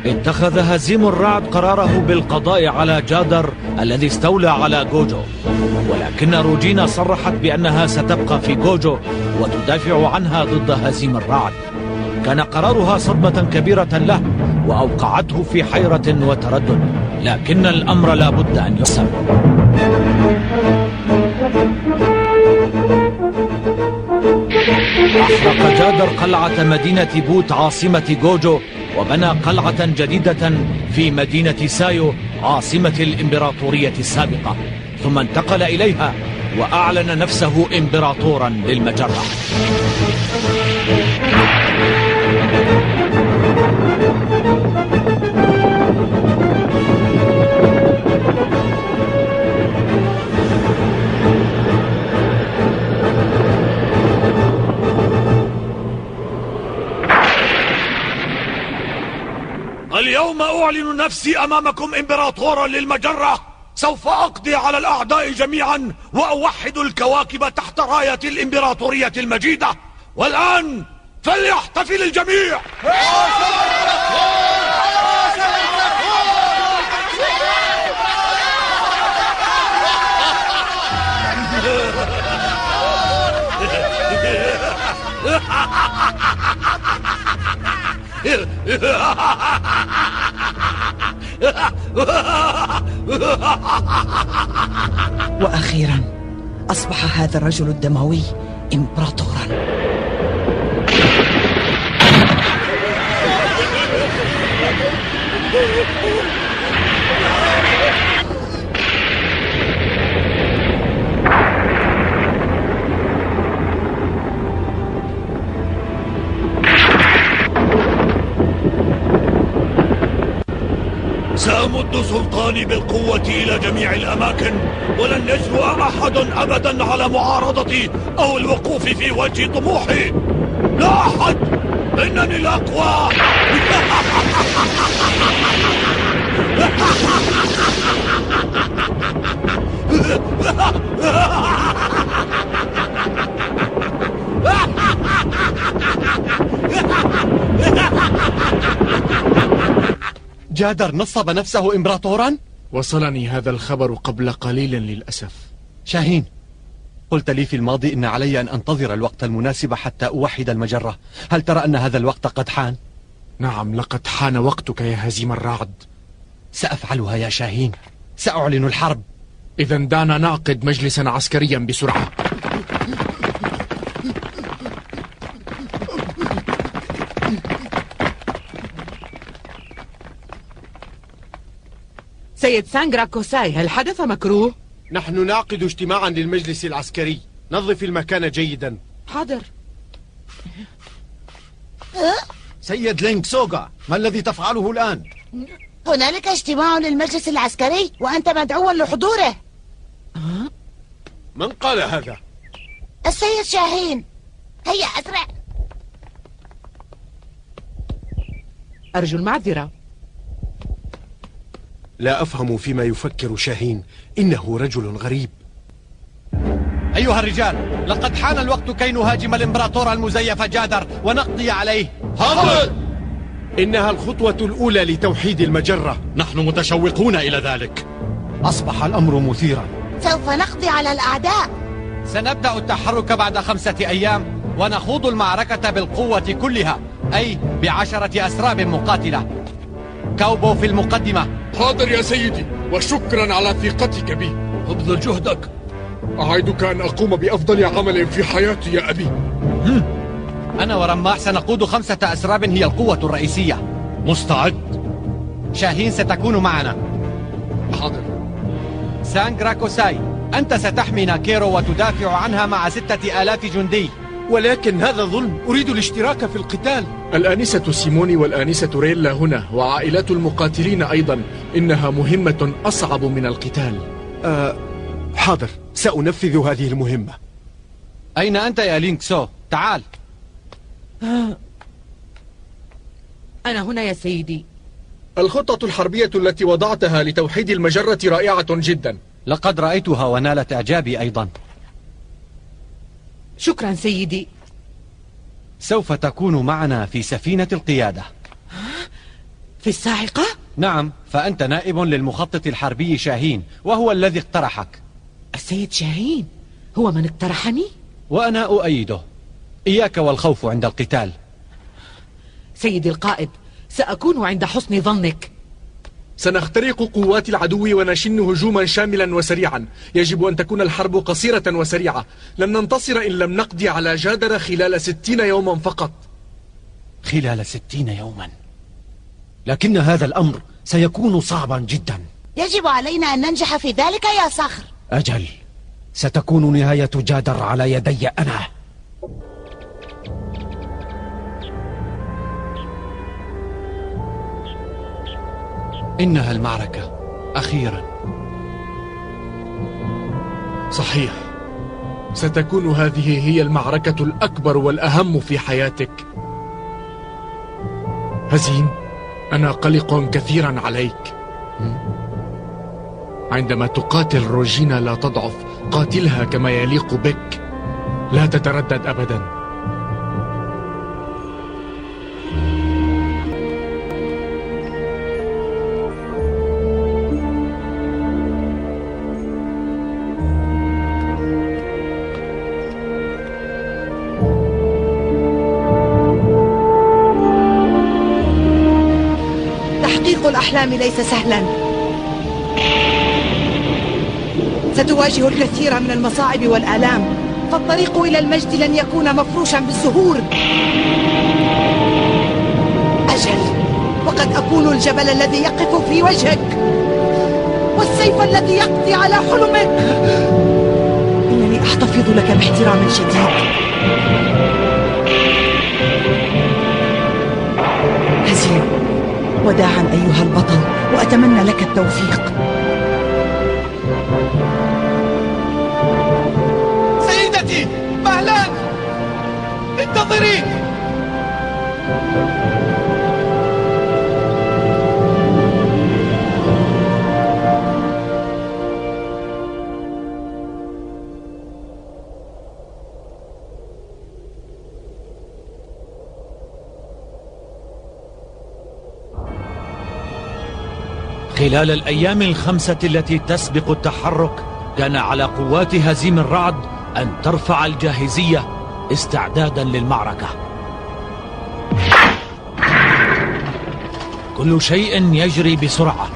اتخذ هزيم الرعد قراره بالقضاء على جادر الذي استولى على جوجو، ولكن روجينا صرحت بأنها ستبقى في جوجو وتدافع عنها ضد هزيم الرعد. كان قرارها صدمة كبيرة له وأوقعته في حيرة وتردد، لكن الأمر لا بد أن يحسم. أحرق جادر قلعة مدينة بوت عاصمة جوجو، وبنى قلعة جديدة في مدينة سايو عاصمة الإمبراطورية السابقة، ثم انتقل إليها وأعلن نفسه إمبراطورا للمجرة. اليوم أعلن نفسي أمامكم إمبراطورا للمجرة. سوف أقضي على الأعداء جميعا وأوحد الكواكب تحت راية الإمبراطورية المجيدة. والآن فليحتفل الجميع. وأخيرا أصبح هذا الرجل الدموي إمبراطورا. سأمد سلطاني بالقوة إلى جميع الأماكن، ولن يجرؤ أحد أبدا على معارضتي أو الوقوف في وجه طموحي. لا أحد، إنني الأقوى. جادر نصب نفسه إمبراطورا؟ وصلني هذا الخبر قبل قليل للأسف. شاهين، قلت لي في الماضي إن علي أن أنتظر الوقت المناسب حتى أوحد المجرة. هل ترى أن هذا الوقت قد حان؟ نعم، لقد حان وقتك يا هزيم الرعد. سأفعلها يا شاهين، سأعلن الحرب. إذا دعنا نعقد مجلسا عسكريا بسرعة. سيد سانغرا كوساي، هل حدث مكروه؟ نحن نعقد اجتماعا للمجلس العسكري. نظف المكان جيدا. حاضر. سيد لينغ سوغا، ما الذي تفعله الآن؟ هنالك اجتماع للمجلس العسكري وأنت مدعوا لحضوره. من قال هذا؟ السيد شاهين. هيا أسرع. أرجو المعذرة. لا أفهم فيما يفكر شاهين، إنه رجل غريب. أيها الرجال، لقد حان الوقت كي نهاجم الإمبراطور المزيف جادر ونقضي عليه. حاضر. إنها الخطوة الأولى لتوحيد المجرة. نحن متشوقون إلى ذلك. أصبح الأمر مثيرا. سوف نقضي على الأعداء. سنبدأ التحرك بعد 5 أيام ونخوض المعركة بالقوة كلها، أي ب10 أسراب مقاتلة. كاوبو في المقدمة. حاضر يا سيدي، وشكرا على ثقتك بي. ابذل جهدك. أعدك أن أقوم بأفضل عمل في حياتي يا أبي. أنا ورماح سنقود 5 أسراب هي القوة الرئيسية. مستعد. شاهين ستكون معنا. حاضر. سانغرا كوساي، أنت ستحمي ناكيرو وتدافع عنها مع 6000 جندي. ولكن هذا ظلم. أريد الاشتراك في القتال. الآنسة سيموني والآنسة ريلا هنا، وعائلات المقاتلين أيضا. إنها مهمة أصعب من القتال. حاضر، سأنفذ هذه المهمة. أين أنت يا لينغ سو؟ تعال. أنا هنا يا سيدي. الخطة الحربية التي وضعتها لتوحيد المجرة رائعة جدا. لقد رأيتها ونالت إعجابي أيضا. شكرا سيدي. سوف تكون معنا في سفينة القيادة. في الصاعقة؟ نعم، فأنت نائب للمخطط الحربي شاهين، وهو الذي اقترحك. السيد شاهين هو من اقترحني؟ وأنا أؤيده. إياك والخوف عند القتال. سيدي القائد، سأكون عند حسن ظنك. سنخترق قوات العدو ونشن هجوما شاملا وسريعا. يجب أن تكون الحرب قصيرة وسريعة. لن ننتصر إن لم نقضي على جادر خلال 60 يوما فقط. خلال 60 يوما؟ لكن هذا الأمر سيكون صعبا جدا. يجب علينا أن ننجح في ذلك يا صخر. أجل، ستكون نهاية جادر على يدي أنا. إنها المعركة أخيرا. صحيح، ستكون هذه هي المعركة الأكبر والأهم في حياتك. هزيم، أنا قلق كثيرا عليك. عندما تقاتل روجينا لا تضعف، قاتلها كما يليق بك، لا تتردد أبدا. تحقيق الأحلام ليس سهلا. ستواجه الكثير من المصاعب والآلام، فالطريق إلى المجد لن يكون مفروشا بالزهور. أجل، وقد أكون الجبل الذي يقف في وجهك، والسيف الذي يقضي على حلمك. إنني أحتفظ لك باحترام شديد. هزيم، وداعا أيها البطل، وأتمنى لك التوفيق. سيدتي مهلا، انتظري. خلال الأيام الخمسة التي تسبق التحرك، كان على قوات هزيم الرعد أن ترفع الجاهزية استعدادا للمعركة. كل شيء يجري بسرعة،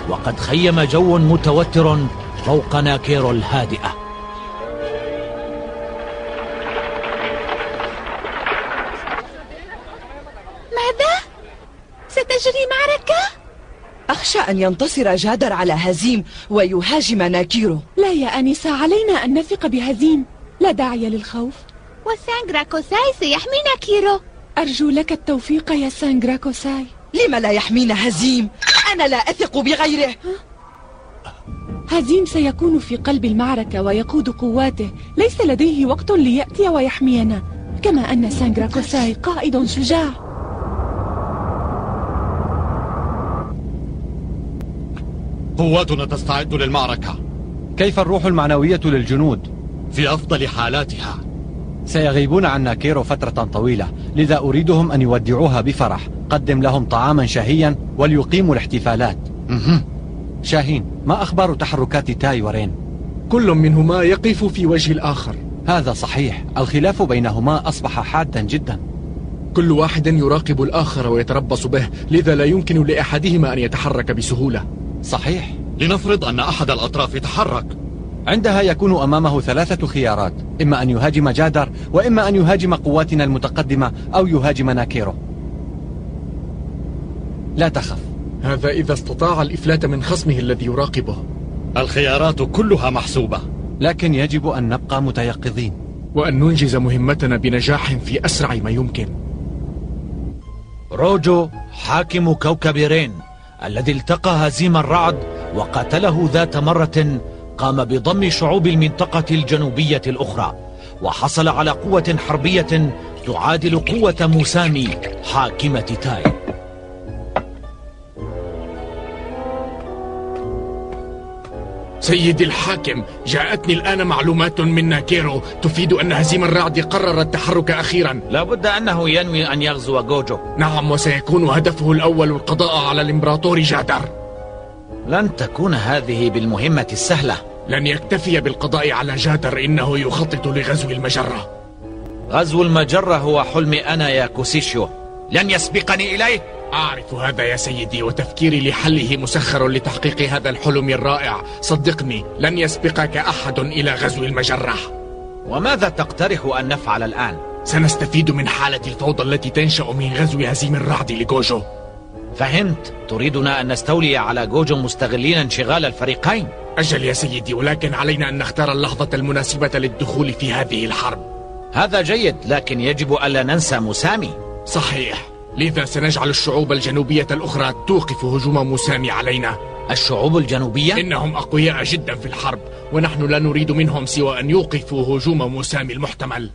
وقد خيم جو متوتر فوق ناكيرو الهادئة. ماذا؟ ستجري معركة؟ أخشى أن ينتصر جادر على هزيم ويهاجم ناكيرو. لا يا أنسة، علينا أن نثق بهزيم، لا داعي للخوف. وسانغرا كوساي سيحمي ناكيرو. أرجو لك التوفيق يا سانغرا كوساي. لما لا يحمينا هزيم؟ أنا لا أثق بغيره. هزيم سيكون في قلب المعركة ويقود قواته، ليس لديه وقت ليأتي ويحمينا، كما أن سانغرا كوساي قائد شجاع. قواتنا تستعد للمعركة. كيف الروح المعنوية للجنود؟ في أفضل حالاتها. سيغيبون عن ناكيرو فترة طويلة، لذا أريدهم أن يودعوها بفرح. قدم لهم طعاما شهيا وليقيموا الاحتفالات. شاهين، ما أخبار تحركات تاي ورين؟ كل منهما يقف في وجه الآخر. هذا صحيح، الخلاف بينهما أصبح حادا جدا. كل واحد يراقب الآخر ويتربص به، لذا لا يمكن لأحدهما أن يتحرك بسهولة. صحيح. لنفرض أن أحد الأطراف تحرك، عندها يكون أمامه 3 خيارات: إما أن يهاجم جادر، وإما أن يهاجم قواتنا المتقدمة، أو يهاجم ناكيرو. لا تخف. هذا إذا استطاع الإفلات من خصمه الذي يراقبه. الخيارات كلها محسوبة، لكن يجب أن نبقى متيقظين وأن ننجز مهمتنا بنجاح في أسرع ما يمكن. روجو حاكم كوكب رين الذي التقى هزيم الرعد وقتله ذات مرة، قام بضم شعوب المنطقة الجنوبية الأخرى، وحصل على قوة حربية تعادل قوة موسامي حاكمة تاي. سيدي الحاكم، جاءتني الآن معلومات من ناكيرو تفيد أن هزيم الرعد قرر التحرك أخيرا. لابد أنه ينوي أن يغزو جوجو. نعم، وسيكون هدفه الأول القضاء على الإمبراطور جادر. لن تكون هذه بالمهمة السهلة. لن يكتفي بالقضاء على جادر، إنه يخطط لغزو المجرة. غزو المجرة هو حلمي أنا يا كوسيشيو، لن يسبقني إليه. أعرف هذا يا سيدي، وتفكيري لحله مسخر لتحقيق هذا الحلم الرائع. صدقني، لن يسبقك أحد إلى غزو المجرة. وماذا تقترح أن نفعل الآن؟ سنستفيد من حالة الفوضى التي تنشأ من غزو هزيم الرعد لجوجو. فهمت، تريدنا أن نستولي على جوجو مستغلين انشغال الفريقين. أجل يا سيدي، ولكن علينا أن نختار اللحظة المناسبة للدخول في هذه الحرب. هذا جيد، لكن يجب ألا ننسى موسامي. صحيح، لذا سنجعل الشعوب الجنوبية الأخرى توقف هجوم موسامي علينا. الشعوب الجنوبية؟ إنهم أقوياء جدا في الحرب، ونحن لا نريد منهم سوى أن يوقفوا هجوم موسامي المحتمل.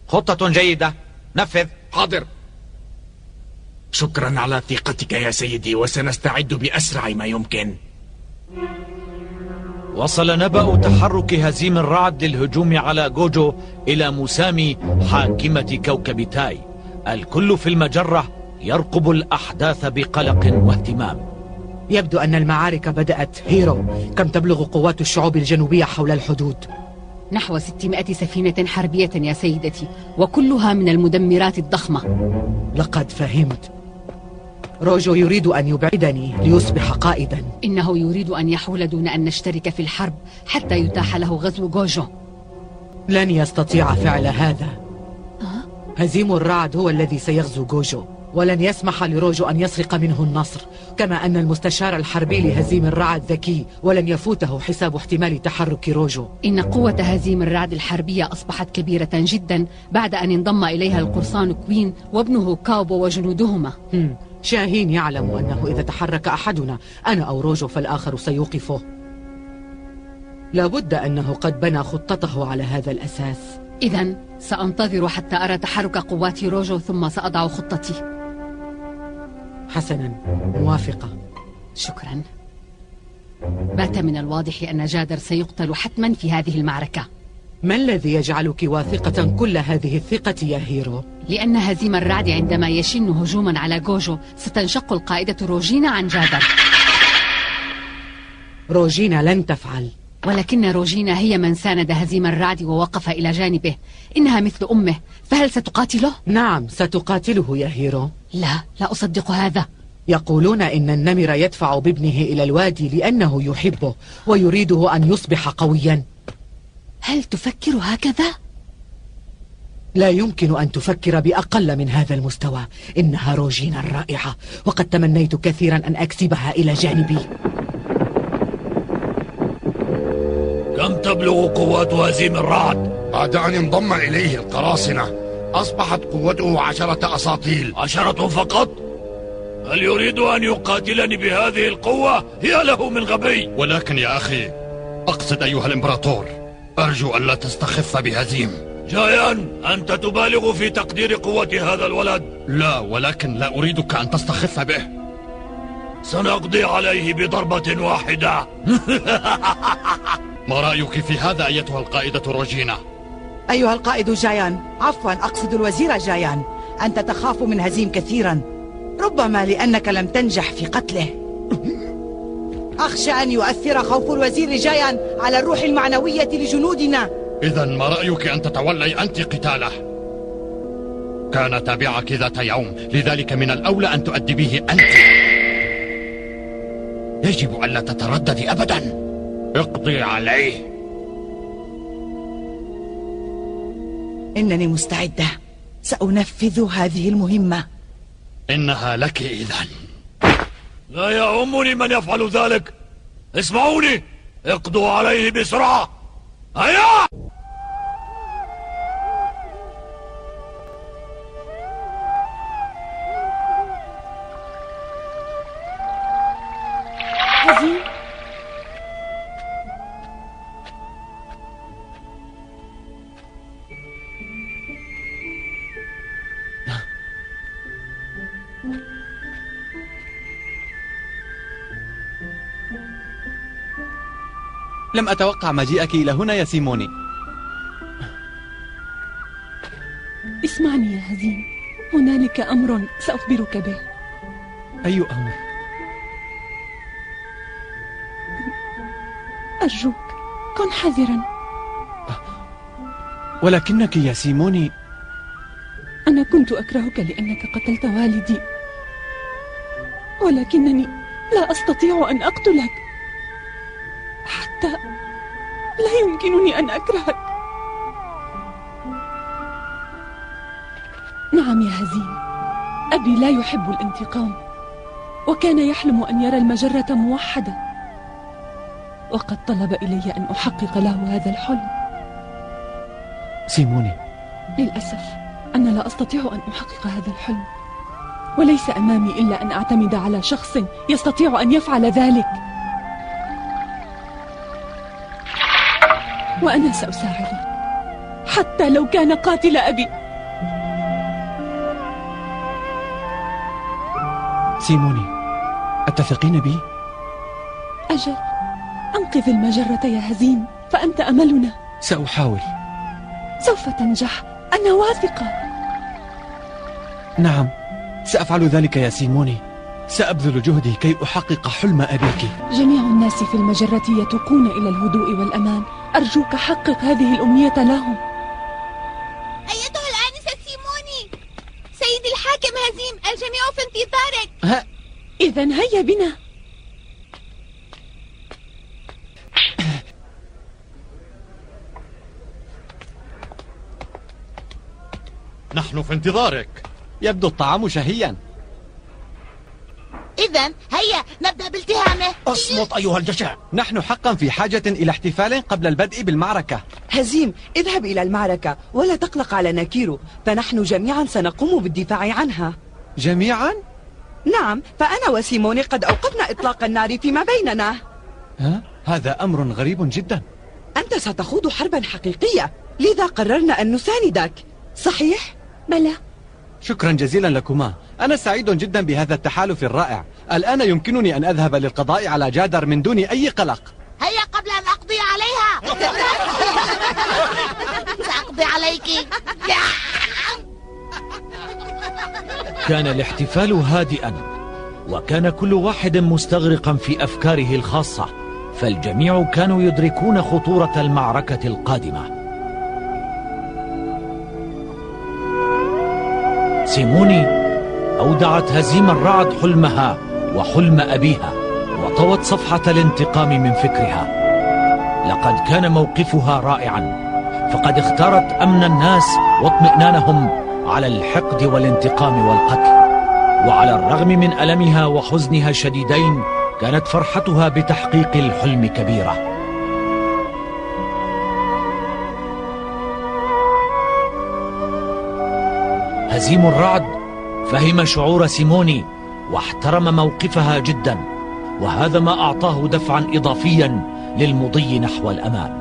خطة جيدة، نفذ. حاضر. شكرا على ثقتك يا سيدي، وسنستعد بأسرع ما يمكن. وصل نبأ تحرك هزيم الرعد للهجوم على جوجو إلى موسامي حاكمة كوكب تاي. الكل في المجرة يرقب الأحداث بقلق واهتمام. يبدو أن المعارك بدأت. هيرو، كم تبلغ قوات الشعوب الجنوبية حول الحدود؟ نحو 600 سفينة حربية يا سيدتي، وكلها من المدمرات الضخمة. لقد فهمت. روجو يريد أن يبعدني ليصبح قائدا. إنه يريد أن يحول دون أن نشترك في الحرب حتى يتاح له غزو جوجو. لن يستطيع فعل هذا. هزيم الرعد هو الذي سيغزو جوجو، ولن يسمح لروجو أن يسرق منه النصر، كما أن المستشار الحربي لهزيم الرعد ذكي، ولن يفوته حساب احتمال تحرك روجو. إن قوة هزيم الرعد الحربية أصبحت كبيرة جدا بعد أن انضم إليها القرصان كوين وابنه كاوبو وجنودهما. شاهين يعلم أنه إذا تحرك أحدنا، أنا أو روجو، فالآخر سيوقفه. لابد أنه قد بنى خطته على هذا الأساس. إذن سأنتظر حتى أرى تحرك قوات روجو، ثم سأضع خطتي. حسنا، موافقة. شكرا. بات من الواضح أن جادر سيقتل حتما في هذه المعركة. ما الذي يجعلك واثقة كل هذه الثقة يا هيرو؟ لأن هزيم الرعد عندما يشن هجوما على جوجو ستنشق القائدة روجينا عن جادر. روجينا لن تفعل. ولكن روجينا هي من ساند هزيم الرعد ووقف إلى جانبه. إنها مثل أمه، فهل ستقاتله؟ نعم، ستقاتله يا هيرو. لا أصدق هذا. يقولون إن النمر يدفع بابنه إلى الوادي لأنه يحبه ويريده أن يصبح قويا. هل تفكر هكذا؟ لا يمكن أن تفكر بأقل من هذا المستوى. إنها روجينا الرائعة، وقد تمنيت كثيرا أن أكسبها إلى جانبي. كم تبلغ قوات هزيم الرعد؟ بعد أن انضم إليه القراصنة أصبحت قوته 10 أساطيل. 10 فقط؟ هل يريد أن يقاتلني بهذه القوة؟ هي له من غبي. ولكن يا أخي، أقصد أيها الإمبراطور، أرجو ألا تستخف بهزيم. جايان، أنت تبالغ في تقدير قوة هذا الولد. لا، ولكن لا أريدك أن تستخف به. سنقضي عليه بضربة واحدة. ما رأيك في هذا أيتها القائدة روجينا؟ أيها القائد جايان، عفوا أقصد الوزير جايان، أنت تخاف من هزيم كثيرا، ربما لأنك لم تنجح في قتله. أخشى أن يؤثر خوف الوزير جايان على الروح المعنوية لجنودنا. إذن ما رأيك أن تتولي أنت قتاله؟ كان تابعك ذات يوم، لذلك من الأولى أن تؤدبيه أنت. يجب ألا تترددي أبدا، اقضي عليه. إنني مستعدة، سأنفذ هذه المهمة. إنها لك إذن. لا يهمني من يفعل ذلك. اسمعوني، اقضوا عليه بسرعة. هيا! هزيم، لم أتوقع مجيئك إلى هنا يا سيموني. اسمعني يا هزيم، هنالك أمر سأخبرك به. أي أمر؟ أرجوك كن حذرا. ولكنك يا سيموني، أنا كنت أكرهك لأنك قتلت والدي، ولكنني لا أستطيع أن أقتلك، حتى لا يمكنني أن أكرهك. نعم يا هزيم، أبي لا يحب الانتقام، وكان يحلم أن يرى المجرة موحدة، وقد طلب إلي أن أحقق له هذا الحلم. سيموني، للأسف أنا لا أستطيع أن أحقق هذا الحلم، وليس أمامي إلا أن أعتمد على شخص يستطيع أن يفعل ذلك، وأنا سأساعده حتى لو كان قاتل أبي. سيموني، أتثقين بي؟ أجل، أنقذ المجرة يا هزيم، فأنت أملنا. سأحاول. سوف تنجح، أنا واثقة. نعم، سأفعل ذلك يا سيموني. سأبذل جهدي كي أحقق حلم أبيك. جميع الناس في المجرة يتوقون إلى الهدوء والأمان، أرجوك حقق هذه الأمنية لهم. أيتها الآنسة سيموني، سيد الحاكم هزيم، الجميع في انتظارك. إذن هيا بنا. نحن في انتظارك. يبدو الطعام شهيا. إذن هيا نبدأ بالتهامه. اصمت أيها الجشع. نحن حقا في حاجة إلى احتفال قبل البدء بالمعركة. هزيم، اذهب إلى المعركة ولا تقلق على ناكيرو، فنحن جميعا سنقوم بالدفاع عنها. جميعا؟ نعم، فأنا وسيموني قد أوقفنا إطلاق النار فيما بيننا. هذا أمر غريب جدا. أنت ستخوض حربا حقيقية، لذا قررنا أن نساندك، صحيح؟ بلى. شكرا جزيلا لكما، أنا سعيد جدا بهذا التحالف الرائع. الآن يمكنني أن أذهب للقضاء على جادر من دون أي قلق. هيا قبل أن أقضي عليها. سأقضي عليك. كان الاحتفال هادئا، وكان كل واحد مستغرقا في أفكاره الخاصة، فالجميع كانوا يدركون خطورة المعركة القادمة. سيموني أودعت هزيم الرعد حلمها وحلم أبيها، وطوت صفحة الانتقام من فكرها. لقد كان موقفها رائعا، فقد اختارت أمن الناس واطمئنانهم على الحقد والانتقام والقتل. وعلى الرغم من ألمها وحزنها الشديدين، كانت فرحتها بتحقيق الحلم كبيرة. هزيم الرعد فهم شعور سيموني واحترم موقفها جدا، وهذا ما أعطاه دفعا إضافيا للمضي نحو الأمام.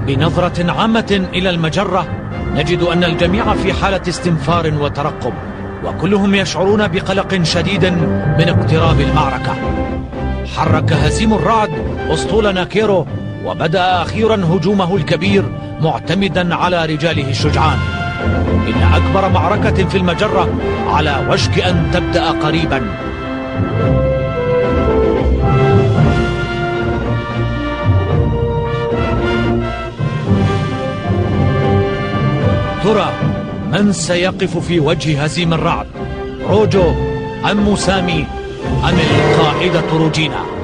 بنظرة عامة إلى المجرة نجد أن الجميع في حالة استنفار وترقب، وكلهم يشعرون بقلق شديد من اقتراب المعركة. حرك هزيم الرعد أسطول ناكيرو وبدأ أخيرا هجومه الكبير معتمدا على رجاله الشجعان. إن أكبر معركة في المجرة على وشك أن تبدأ قريبا. ترى من سيقف في وجه هزيم الرعد؟ روجو أم موسامي أم القائدة روجينا؟